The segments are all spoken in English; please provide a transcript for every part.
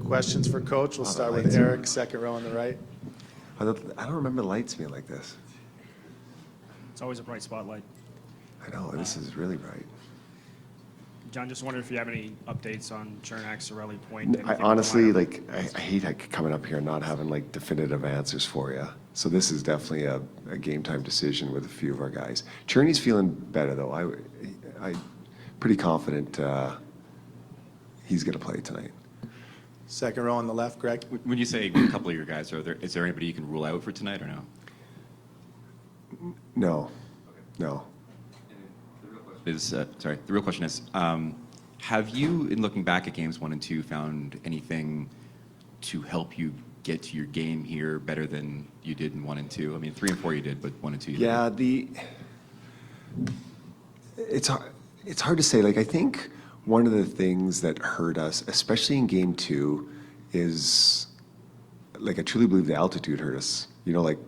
Questions for Coach? We'll start with Eric, second row on the right. I don't remember the lights being like this. It's always a bright spotlight. I know, this is really bright. John, just wondering if you have any updates on Chernak, Sorelli Point. I honestly, like, I hate coming up here and not having like definitive answers for you. So this is definitely a game time decision with a few of our guys. Cherney's feeling better though. I'm pretty confident he's going to play tonight. Second row on the left, Greg. When you say a couple of your guys, is there anybody you can rule out for tonight or no? No, no. The real question is, have you, in looking back at games 1 and 2, found anything to help you get to your game here better than you did in 1 and 2? I mean, 3 and 4 you did, but 1 and 2 you didn't. It's hard to say. Like, I think one of the things that hurt us, especially in game 2, is, like, I truly believe the altitude hurt us. You know, like,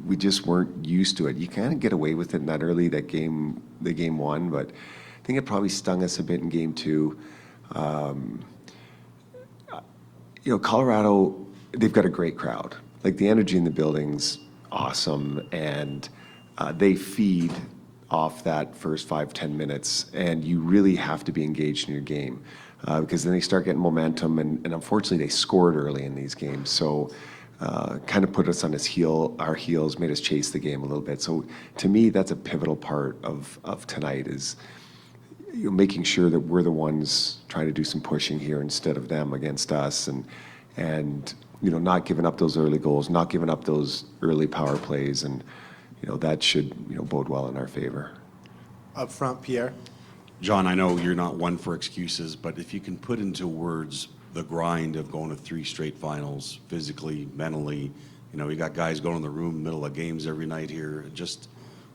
we just weren't used to it. You kind of get away with it in that early, the game 1, but I think it probably stung us a bit in game 2. You know, Colorado, they've got a great crowd. Like, the energy in the building's awesome, and they feed off that first 5-10 minutes, and you really have to be engaged in your game because then they start getting momentum, and unfortunately they scored early in these games, so kind of put us on our heels, made us chase the game a little bit. So to me, that's a pivotal part of tonight is, you know, making sure that we're the ones trying to do some pushing here instead of them against us, and you know, not giving up those early goals, not giving up those early power plays, and you know, that should, you know, bode well in our favor. Up front, Pierre. John, I know you're not one for excuses, but if you can put into words the grind of going to 3 straight finals, physically, mentally, you know, you got guys going in the room middle of games every night here, just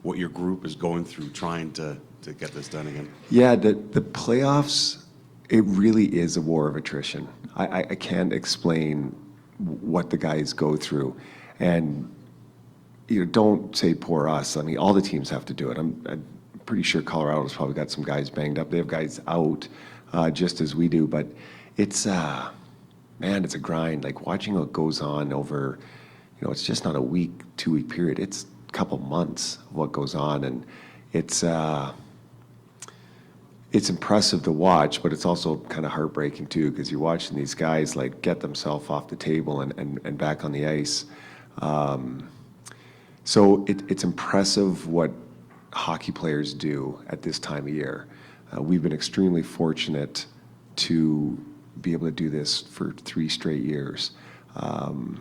what your group is going through trying to get this done again. Yeah, the playoffs, it really is a war of attrition. I can't explain what the guys go through, and you know, don't say poor us. I mean, all the teams have to do it. I'm pretty sure Colorado's probably got some guys banged up. They have guys out, just as we do. But it's man, it's a grind. Like, watching what goes on over, you know, it's just not a week, 2-week period. It's a couple months of what goes on, and it's impressive to watch, but it's also kind of heartbreaking too, because you're watching these guys like get themselves off the table and back on the ice. So it's impressive what hockey players do at this time of year. We've been extremely fortunate to be able to do this for 3 straight years. And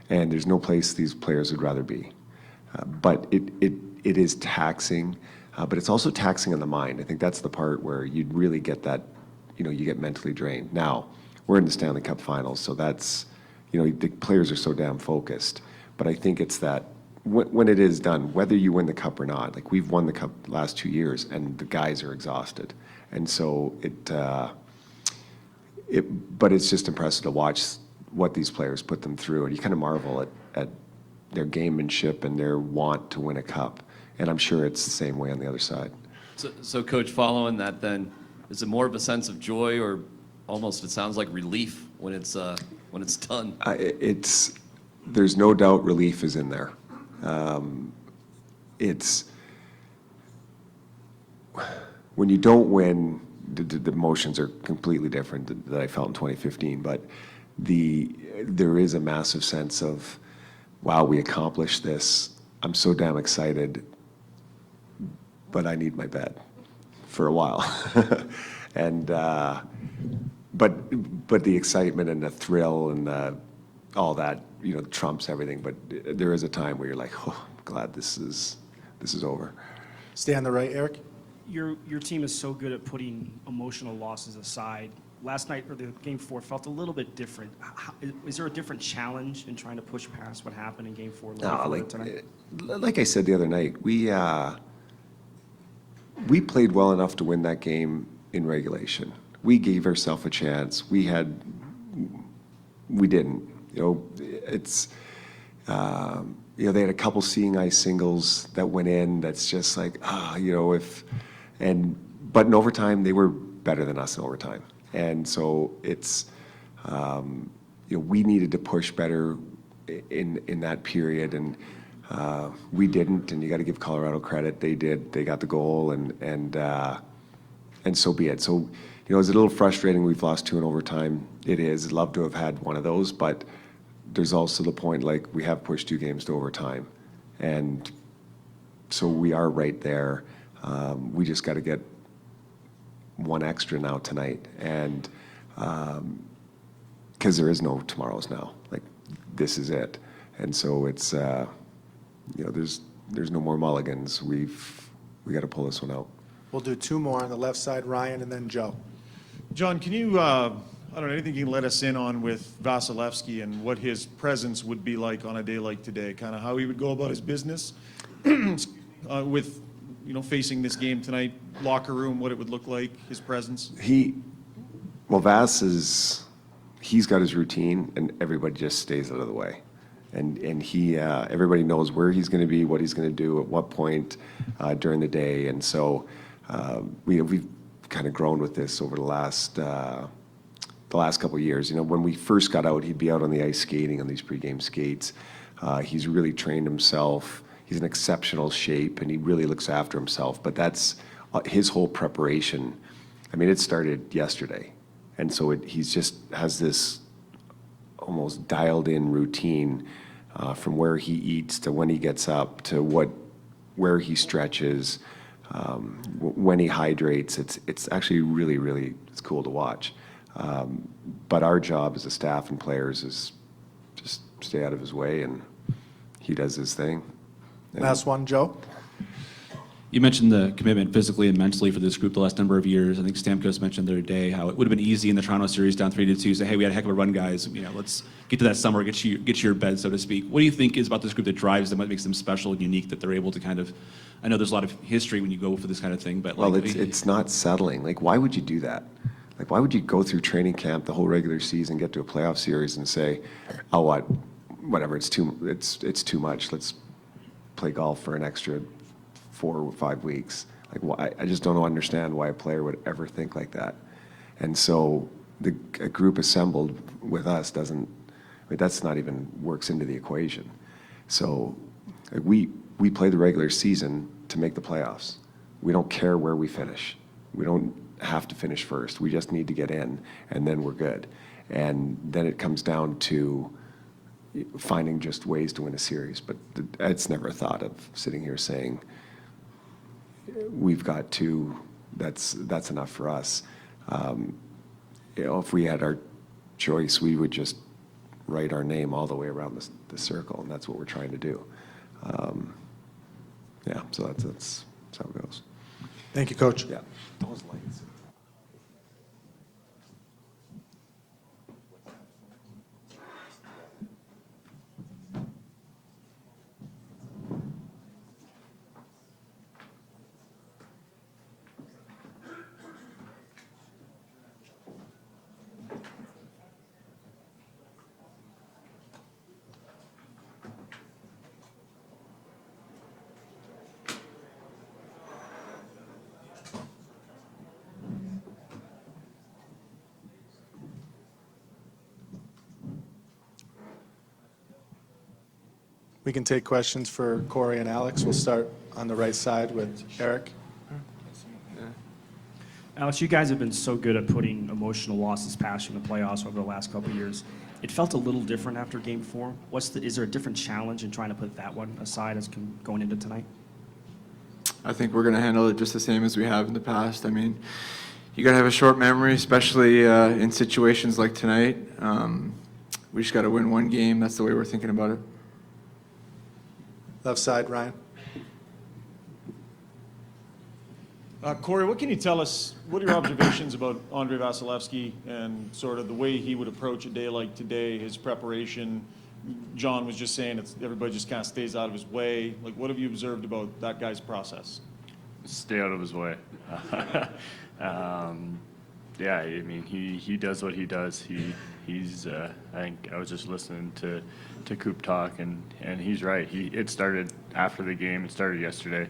there's no place these players would rather be. But it is taxing, but it's also taxing on the mind. I think that's the part where you'd really get that, you know, you get mentally drained. Now, we're in the Stanley Cup Finals, so that's, you know, the players are so damn focused. But I think it's that when it is done, whether you win the cup or not, like, we've won the cup the last 2 years, and the guys are exhausted. And so but it's just impressive to watch what these players put them through, and you kind of marvel at their gamemanship and their want to win a cup. And I'm sure it's the same way on the other side. So Coach, following that then, is it more of a sense of joy, or almost, it sounds like, relief when it's done? There's no doubt relief is in there. It's when you don't win, the emotions are completely different that I felt in 2015. But there is a massive sense of, wow, we accomplished this. I'm so damn excited, but I need my bed for a while. And but the excitement and the thrill and all that, you know, trumps everything. But there is a time where you're like, oh, I'm glad this is over. Stay on the right, Eric. Your team is so good at putting emotional losses aside. Last night, or the game 4, felt a little bit different. Is there a different challenge in trying to push past what happened in game 4 tonight? Like I said the other night, we played well enough to win that game in regulation. We gave ourselves a chance. We didn't. You know, it's you know, they had a couple seeing eye singles that went in. That's just like, you know, but in overtime they were better than us in overtime, and so it's We needed to push better in that period, and we didn't. And you got to give Colorado credit; they did. They got the goal, and so be it. So, it's a little frustrating. We've lost 2 in overtime. It is. I'd love to have had one of those, but there's also the point, like, we have pushed 2 games to overtime, and so we are right there. We just got to get one extra now tonight, and because there is no tomorrows now. Like, this is it, and so it's there's no more mulligans. We got to pull this one out. We'll do 2 more on the left side, Ryan, and then Joe. John, can you, I don't know, anything you can let us in on with Vasilevsky and what his presence would be like on a day like today? Kind of how he would go about his business with, facing this game tonight, locker room, what it would look like, his presence? Vass he's got his routine, and everybody just stays out of the way. And everybody knows where he's going to be, what he's going to do, at what point during the day. And so we've kind of grown with this over the last couple of years. When we first got out, he'd be out on the ice skating on these pregame skates. He's really trained himself. He's in exceptional shape, and he really looks after himself. But that's his whole preparation. I mean, it started yesterday. And so he's just has this almost dialed-in routine from where he eats to when he gets up to where he stretches, when he hydrates. It's actually really, really, it's cool to watch. But our job as a staff and players is just stay out of his way, and he does his thing. And Last one, Joe. You mentioned the commitment physically and mentally for this group the last number of years. I think Stamkos mentioned the other day how it would have been easy in the Toronto series down 3-2, say, hey, we had a heck of a run, guys. Let's get to that summer, get you your bed, so to speak. What do you think is about this group that drives them, what makes them special and unique, that they're able to kind of, I know there's a lot of history when you go for this kind of thing, but well, it's not settling. Like, why would you do that? Like, why would you go through training camp, the whole regular season, get to a playoff series and say, oh, whatever, it's too much. Let's play golf for an extra 4 or 5 weeks. Like, why? I just don't understand why a player would ever think like that. And so a group assembled with us that's not even works into the equation. So we play the regular season to make the playoffs. We don't care where we finish. We don't have to finish first. We just need to get in, and then we're good. And then it comes down to finding just ways to win a series. But it's never a thought of sitting here saying, we've got 2, that's enough for us. If we had our choice, we would just write our name all the way around the circle, and that's what we're trying to do. So that's how it goes. Thank you, Coach. Yeah. Those lights. We can take questions for Corey and Alex. We'll start on the right side with Eric. Alex, you guys have been so good at putting emotional losses past you in the playoffs over the last couple of years. It felt a little different after Game 4. Is there a different challenge in trying to put that one aside as going into tonight? I think we're going to handle it just the same as we have in the past. I mean, you got to have a short memory, especially in situations like tonight. We just got to win one game. That's the way we're thinking about it. Left side, Ryan. Corey, what can you tell us, what are your observations about Andrei Vasilevsky and sort of the way he would approach a day like today, his preparation? John was just saying everybody just kind of stays out of his way. Like, what have you observed about that guy's process? Stay out of his way. Yeah, I mean, he does what he does. He's I think I was just listening to Coop talk, and he's right. It started after the game. It started yesterday.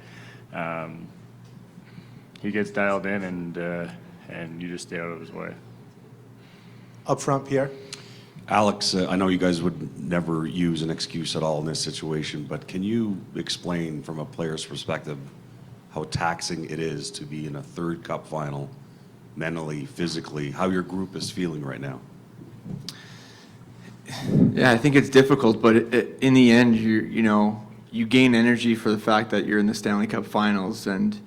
He gets dialed in, and you just stay out of his way. Up front, Pierre. Alex, I know you guys would never use an excuse at all in this situation, but can you explain from a player's perspective how taxing it is to be in a third cup final, mentally, physically, how your group is feeling right now? Yeah, I think it's difficult, but in the end, you gain energy for the fact that you're in the Stanley Cup Finals, and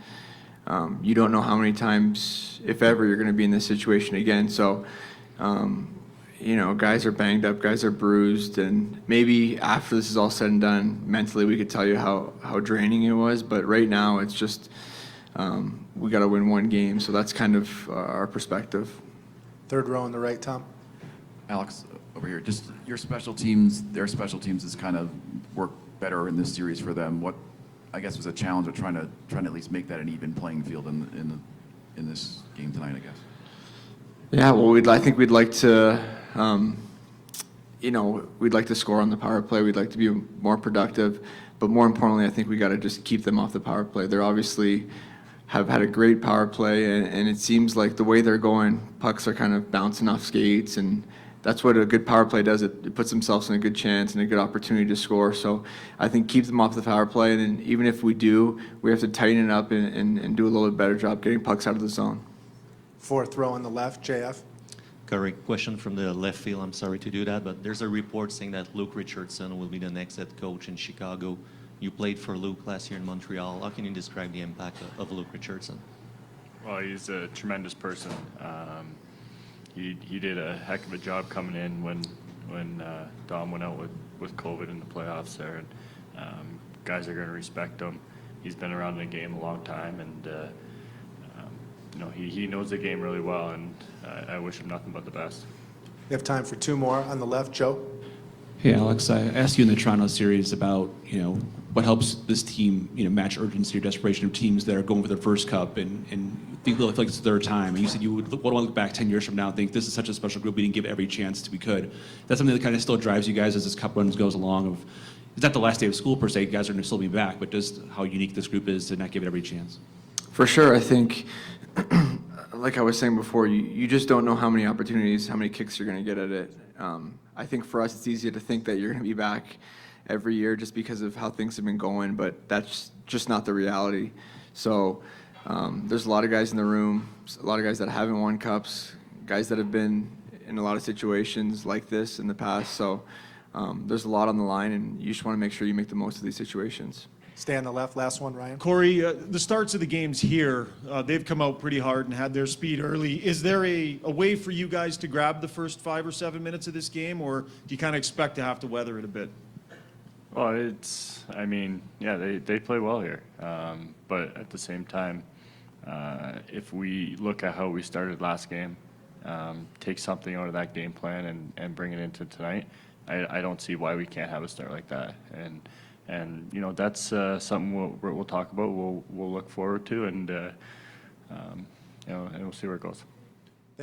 you don't know how many times, if ever, you're going to be in this situation again. So, guys are banged up, guys are bruised, and maybe after this is all said and done, mentally we could tell you how draining it was. But right now, it's just we got to win one game. So that's kind of our perspective. Third row on the right, Tom. Alex, over here, just your special teams, their special teams has kind of worked better in this series for them. What, I guess, was a challenge of trying to at least make that an even playing field in this game tonight, I guess? Yeah, well, I think we'd like to, we'd like to score on the power play. We'd like to be more productive, but more importantly, I think we got to just keep them off the power play. They're obviously have had a great power play, and it seems like the way they're going, pucks are kind of bouncing off skates, and that's what a good power play does. It puts themselves in a good chance and a good opportunity to score. So I think keep them off the power play, and then even if we do, we have to tighten it up and do a little bit better job getting pucks out of the zone. Fourth row on the left, JF. Correct question from the left field. I'm sorry to do that, but there's a report saying that Luke Richardson will be the next head coach in Chicago. You played for Luke last year in Montreal. How can you describe the impact of Luke Richardson? Well, he's a tremendous person. He did a heck of a job coming in when Dom went out with COVID in the playoffs there. And guys are going to respect him. He's been around the game a long time, and he knows the game really well, and I wish him nothing but the best. We have time for two more on the left, Joe. Hey, Alex, I asked you in the Toronto series about, what helps this team, match urgency or desperation of teams that are going for their first cup and feel like it's their time. And you said you would want to look back 10 years from now and think this is such a special group, we didn't give it every chance we could. That's something that kind of still drives you guys as this cup run goes along. It's not the last day of school per se, you guys are going to still be back, but just how unique this group is to not give it every chance. For sure, I think, like I was saying before, you just don't know how many opportunities, how many kicks you're going to get at it. I think for us, it's easier to think that you're going to be back every year just because of how things have been going, but that's just not the reality. So there's a lot of guys in the room, a lot of guys that haven't won cups, guys that have been in a lot of situations like this in the past. So there's a lot on the line, and you just want to make sure you make the most of these situations. Stay on the left, last one, Ryan. Corey, the starts of the games here, they've come out pretty hard and had their speed early. Is there a way for you guys to grab the first 5 or 7 minutes of this game, or do you kind of expect to have to weather it a bit? Well, they play well here. But at the same time, if we look at how we started last game, take something out of that game plan and bring it into tonight, I don't see why we can't have a start like that. And that's something we'll talk about. We'll look forward to, and we'll see where it goes.